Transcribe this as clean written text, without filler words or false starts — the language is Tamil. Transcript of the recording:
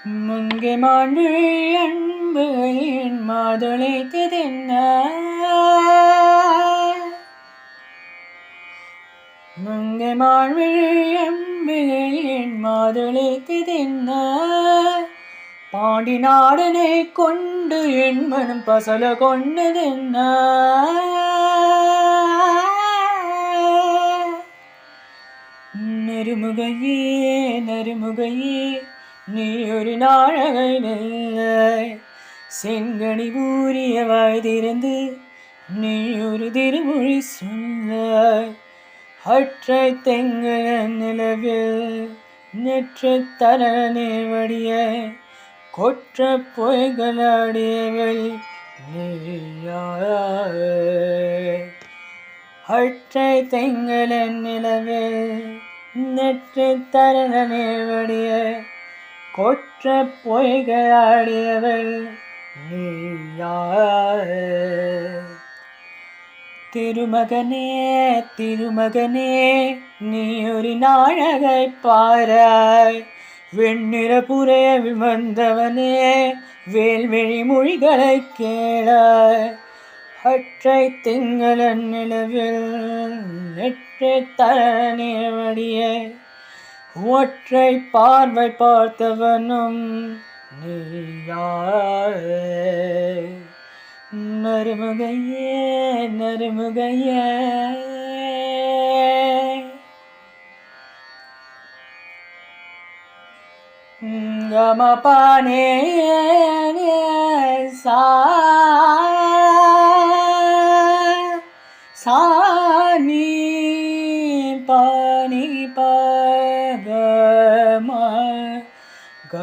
மங்கை மான்விழி அன்பு என் மாதுளைத்ததென்ன மங்கை மான்விழி அன்பு என் மாதுளைத்ததென்ன பாண்டி நாடனை கொண்டு என் மனம் பசல கொண்டதென்ன நறுமுகையே நறுமுகையே நீ ஒரு நாழகை நல்ல செங்கனி ஊறிய வாய் திறந்து நீ ஒரு திருமொழி சொல்ல அற்றை தெங்கல நிலவில் நெற்று தரணே வடிய கொற்ற பொய்களாடியவள் அற்றை தெங்கல நிலவில் நெற்று தரணே வடிய கொற்ற பொய்களாடியவள் திருமகனே திருமகனே நீ ஒரு நாழகை பாராய் வெண்ணிற புறைய வந்தவனே வேல்வெளி மொழிகளை கேளாய் அற்றை திங்களன் நிலவில் நெற்று தரணே வடிய ஒற்றை பார்வை பார்த்தவனும் நீயாய் நறுமுகையே நறுமுகையே கமபானே சானி பானி பகம க